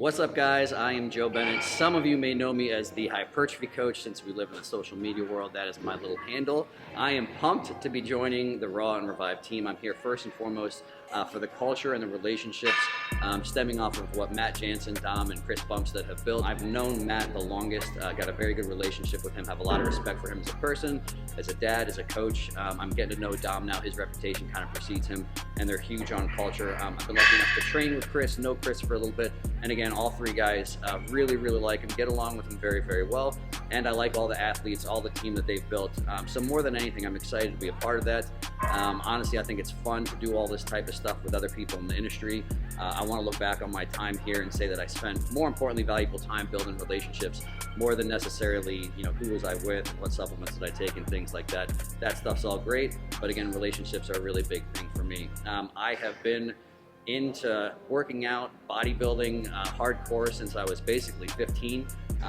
What's up, guys? I am Joe Bennett. Some of you may know me as the Hypertrophy Coach since we live in the social media world. That is my little handle. I am pumped to be joining the Raw and Revive team. I'm here first and foremost for the culture and the relationships stemming off of what Matt Jansen, Dom, and Chris Bumstead have built. I've known Matt the longest, got a very good relationship with him, have a lot of respect for him as a person, as a dad, as a coach. I'm getting to know Dom now. His reputation kind of precedes him, and they're huge on culture. I've been lucky enough to train with Chris, know Chris for a little bit, and again, all three guys really like him, get along with him very well, and I like all the athletes, all the team that they've built. So more than anything, I'm excited to be a part of that. Honestly, I think it's fun to do all this type of stuff with other people in the industry. I want to look back on my time here and say that I spent, more importantly, valuable time building relationships more than necessarily, who was I with, and what supplements did I take, and things like that. That stuff's all great, but again, relationships are a really big thing for me. I have been into working out, bodybuilding, hardcore since I was basically 15.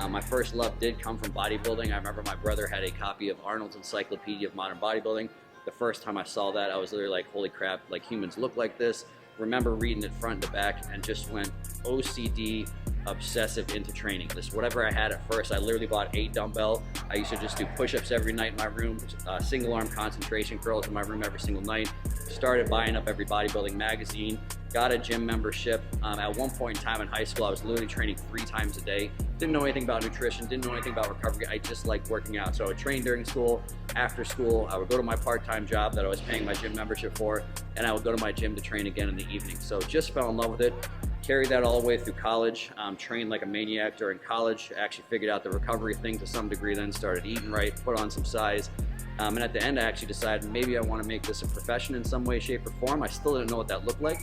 My first love did come from bodybuilding. I remember my brother had a copy of Arnold's Encyclopedia of Modern Bodybuilding. The first time I saw that, I was literally like, holy crap, like humans look like this. Remember reading it front to back and just went OCD obsessive into training. Just whatever I had at first, I literally bought a dumbbell. I used to just do push-ups every night in my room, single arm concentration curls in my room every single night. Started buying up every bodybuilding magazine, got a gym membership. At one point in time in high school, I was literally training 3 times a day. Didn't know anything about nutrition, didn't know anything about recovery. I just liked working out. So I would train during school, after school. I would go to my part-time job that I was paying my gym membership for, and I would go to my gym to train again in the evening. So just fell in love with it. Carried that all the way through college, trained like a maniac during college, actually figured out the recovery thing to some degree, then started eating right, put on some size. And at the end, I actually decided maybe I want to make this a profession in some way, shape, or form. I still didn't know what that looked like.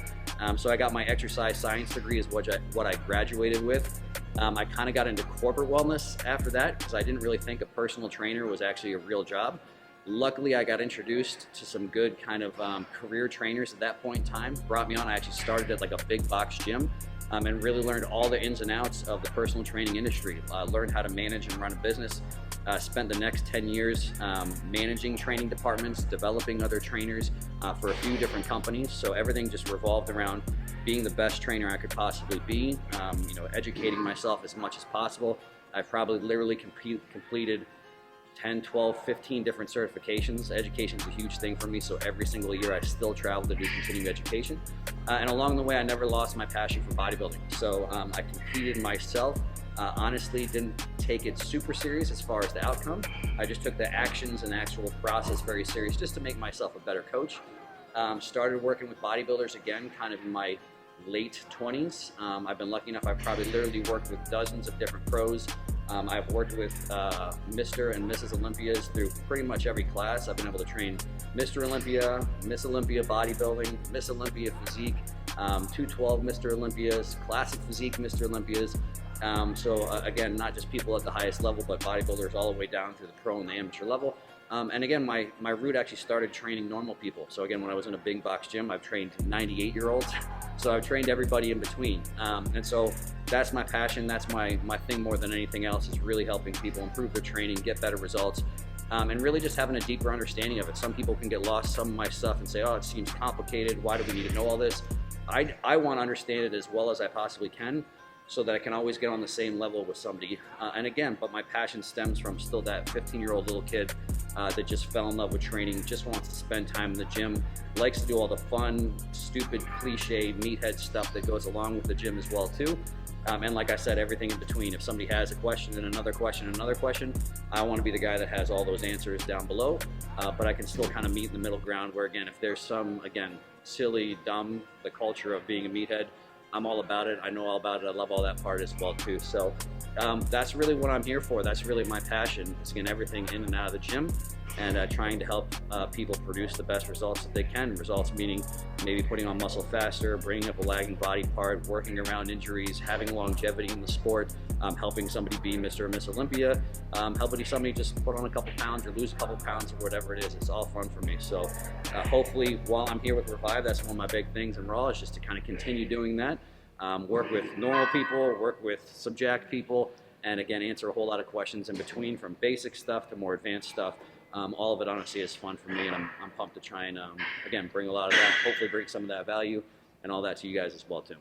So I got my exercise science degree is what I graduated with. I kind of got into corporate wellness after that because I didn't really think a personal trainer was actually a real job. Luckily, I got introduced to some good kind of career trainers at that point in time. Brought me on. I actually started at like a big box gym and really learned all the ins and outs of the personal training industry. Learned how to manage and run a business. Spent the next 10 years managing training departments, developing other trainers for a few different companies. So everything just revolved around being the best trainer I could possibly be, educating myself as much as possible. I probably literally completed 10, 12, 15 different certifications. Education is a huge thing for me, so every single year I still travel to do continuing education. And along the way, I never lost my passion for bodybuilding. So I competed myself. Honestly, didn't take it super serious as far as the outcome. I just took the actions and actual process very serious just to make myself a better coach. Started working with bodybuilders again, kind of in my late 20s. I've been lucky enough, I've probably literally worked with dozens of different pros. I've worked with Mr. and Mrs. Olympias through pretty much every class. I've been able to train Mr. Olympia, Miss Olympia bodybuilding, Miss Olympia physique, 212 Mr. Olympias, classic physique Mr. Olympias. Again, not just people at the highest level, but bodybuilders all the way down through the pro and the amateur level. And again, my route actually started training normal people. So again, when I was in a big box gym, I've trained 98-year-olds. So I've trained everybody in between. And so that's my passion. That's my thing more than anything else, is really helping people improve their training, get better results, and really just having a deeper understanding of it. Some people can get lost some of my stuff and say, oh, it seems complicated. Why do we need to know all this? I want to understand it as well as I possibly can, so that I can always get on the same level with somebody. And again, but my passion stems from still that 15-year-old little kid that just fell in love with training, just wants to spend time in the gym, likes to do all the fun, stupid, cliche, meathead stuff that goes along with the gym as well too. And like I said, everything in between. If somebody has a question and another question and another question, I want to be the guy that has all those answers down below, but I can still kind of meet in the middle ground where, again, if there's some, again, silly, dumb, the culture of being a meathead, I'm all about it. I know all about it. I love all that part as well too. So that's really what I'm here for. That's really my passion, is getting everything in and out of the gym and trying to help people produce the best results that they can. Results meaning maybe putting on muscle faster, bringing up a lagging body part, working around injuries, having longevity in the sport, helping somebody be Mr. or Miss Olympia, helping somebody just put on a couple pounds or lose a couple pounds or whatever it is. It's all fun for me. So hopefully while I'm here with Revive, that's one of my big things in Raw, is just to kind of continue doing that. Work with normal people, work with subject people, and again, answer a whole lot of questions in between, from basic stuff to more advanced stuff. All of it honestly is fun for me, and I'm pumped to try and, again, bring a lot of that, hopefully bring some of that value and all that to you guys as well too.